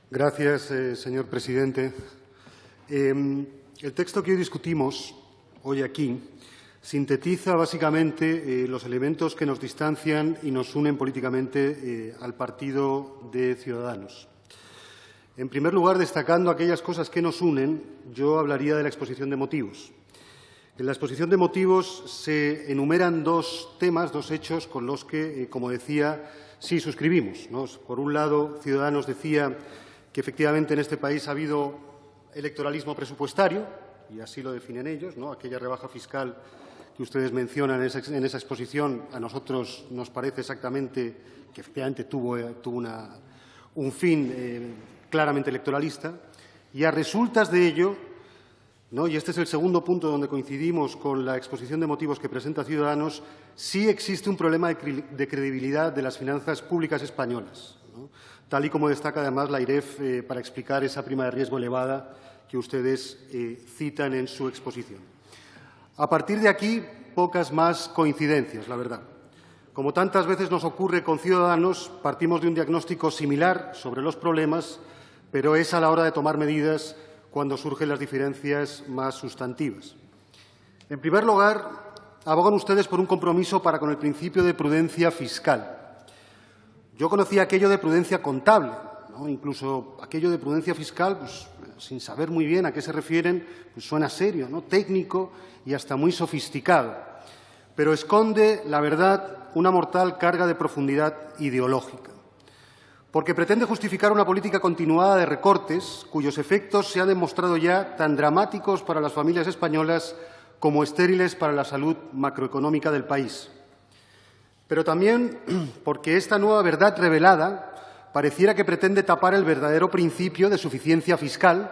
Gracias, señor presidente. El texto que hoy discutimos, hoy aquí, sintetiza básicamente los elementos que nos distancian y nos unen políticamente al Partido de Ciudadanos. En primer lugar, destacando aquellas cosas que nos unen, yo hablaría de la exposición de motivos. En la exposición de motivos se enumeran dos temas, dos hechos con los que, como decía, sí suscribimos, ¿no? Por un lado, Ciudadanos decía que efectivamente en este país ha habido electoralismo presupuestario, y así lo definen ellos, ¿no? Aquella rebaja fiscal que ustedes mencionan en esa exposición, a nosotros nos parece exactamente que efectivamente tuvo un fin claramente electoralista, y a resultas de ello, ¿no? Y este es el segundo punto donde coincidimos con la exposición de motivos que presenta Ciudadanos, sí existe un problema de credibilidad de las finanzas públicas españolas, ¿no? Tal y como destaca además la AIREF para explicar esa prima de riesgo elevada que ustedes citan en su exposición. A partir de aquí, pocas más coincidencias, la verdad. Como tantas veces nos ocurre con Ciudadanos, partimos de un diagnóstico similar sobre los problemas, pero es a la hora de tomar medidas cuando surgen las diferencias más sustantivas. En primer lugar, abogan ustedes por un compromiso para con el principio de prudencia fiscal. Yo conocía aquello de prudencia contable, ¿no? Incluso aquello de prudencia fiscal, pues, sin saber muy bien a qué se refieren, pues suena serio, ¿no? Técnico y hasta muy sofisticado. Pero esconde, la verdad, una mortal carga de profundidad ideológica. Porque pretende justificar una política continuada de recortes cuyos efectos se han demostrado ya tan dramáticos para las familias españolas como estériles para la salud macroeconómica del país. Pero también porque esta nueva verdad revelada pareciera que pretende tapar el verdadero principio de suficiencia fiscal,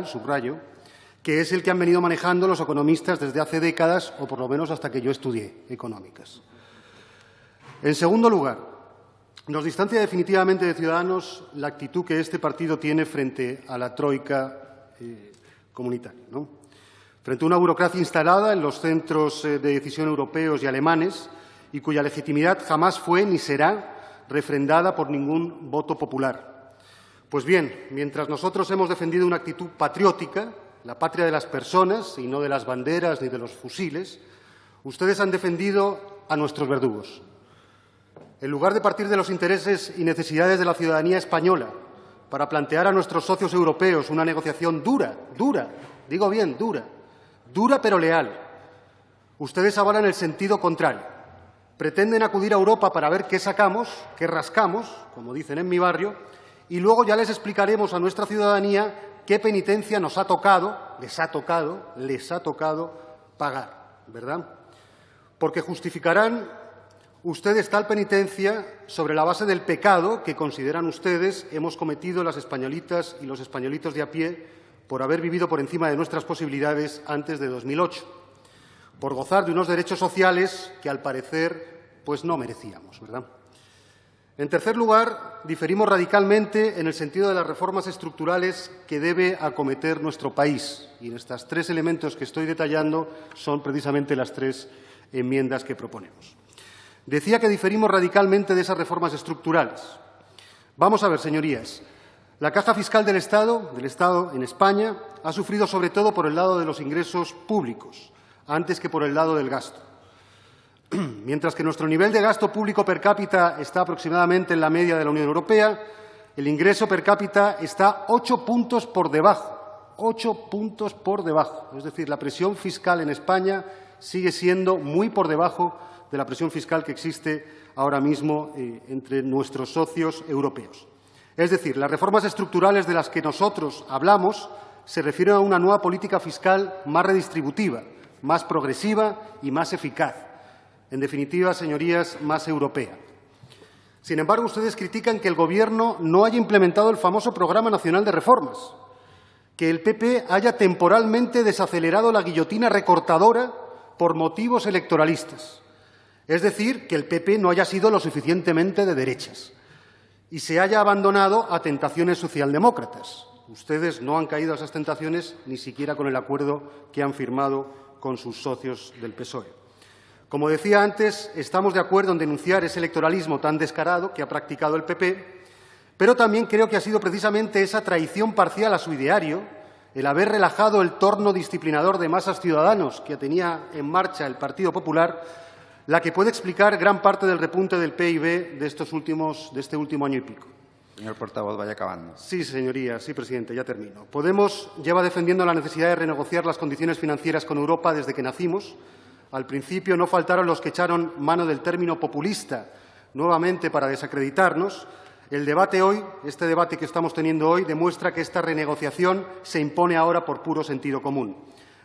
subrayo, que es el que han venido manejando los economistas desde hace décadas, o por lo menos hasta que yo estudié económicas. En segundo lugar, nos distancia definitivamente de Ciudadanos la actitud que este partido tiene frente a la troika comunitaria, ¿no? Frente a una burocracia instalada en los centros de decisión europeos y alemanes y cuya legitimidad jamás fue ni será refrendada por ningún voto popular. Pues bien, mientras nosotros hemos defendido una actitud patriótica, la patria de las personas y no de las banderas ni de los fusiles, ustedes han defendido a nuestros verdugos. En lugar de partir de los intereses y necesidades de la ciudadanía española para plantear a nuestros socios europeos una negociación dura pero leal, ustedes avalan el sentido contrario. Pretenden acudir a Europa para ver qué sacamos, qué rascamos, como dicen en mi barrio, y luego ya les explicaremos a nuestra ciudadanía qué penitencia les ha tocado pagar, ¿verdad? Porque justificarán ustedes tal penitencia sobre la base del pecado que consideran ustedes hemos cometido las españolitas y los españolitos de a pie por haber vivido por encima de nuestras posibilidades antes de 2008, por gozar de unos derechos sociales que, al parecer, pues no merecíamos, ¿verdad? En tercer lugar, diferimos radicalmente en el sentido de las reformas estructurales que debe acometer nuestro país. Y en estos tres elementos que estoy detallando son precisamente las tres enmiendas que proponemos. Decía que diferimos radicalmente de esas reformas estructurales. Vamos a ver, señorías, la caja fiscal del Estado en España ha sufrido sobre todo por el lado de los ingresos públicos, antes que por el lado del gasto. Mientras que nuestro nivel de gasto público per cápita está aproximadamente en la media de la Unión Europea, el ingreso per cápita está 8 puntos por debajo. 8 puntos por debajo. Es decir, la presión fiscal en España sigue siendo muy por debajo de la presión fiscal que existe ahora mismo entre nuestros socios europeos. Es decir, las reformas estructurales de las que nosotros hablamos se refieren a una nueva política fiscal más redistributiva, más progresiva y más eficaz. En definitiva, señorías, más europea. Sin embargo, ustedes critican que el Gobierno no haya implementado el famoso Programa Nacional de Reformas, que el PP haya temporalmente desacelerado la guillotina recortadora por motivos electoralistas. Es decir, que el PP no haya sido lo suficientemente de derechas y se haya abandonado a tentaciones socialdemócratas. Ustedes no han caído a esas tentaciones ni siquiera con el acuerdo que han firmado con sus socios del PSOE. Como decía antes, estamos de acuerdo en denunciar ese electoralismo tan descarado que ha practicado el PP, Pero también creo que ha sido precisamente esa traición parcial a su ideario, el haber relajado el torno disciplinador de masas ciudadanos que tenía en marcha el Partido Popular, la que puede explicar gran parte del repunte del PIB de este último año y pico. Señor portavoz, vaya acabando. Sí, señoría, sí, presidente, ya termino. Podemos lleva defendiendo la necesidad de renegociar las condiciones financieras con Europa desde que nacimos. Al principio no faltaron los que echaron mano del término populista nuevamente para desacreditarnos. El debate hoy, este debate que estamos teniendo hoy, demuestra que esta renegociación se impone ahora por puro sentido común.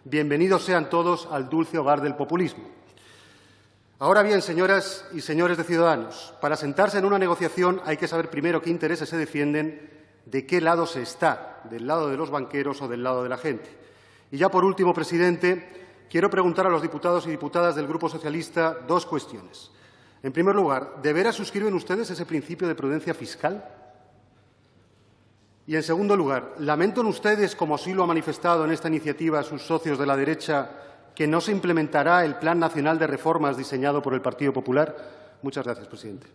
Bienvenidos sean todos al dulce hogar del populismo. Ahora bien, señoras y señores de Ciudadanos, para sentarse en una negociación hay que saber primero qué intereses se defienden, de qué lado se está, del lado de los banqueros o del lado de la gente. Y ya por último, presidente, quiero preguntar a los diputados y diputadas del Grupo Socialista dos cuestiones. En primer lugar, ¿de veras suscriben ustedes ese principio de prudencia fiscal? Y, en segundo lugar, ¿lamentan ustedes, como así lo ha manifestado en esta iniciativa sus socios de la derecha, que no se implementará el Plan Nacional de Reformas diseñado por el Partido Popular? Muchas gracias, presidente.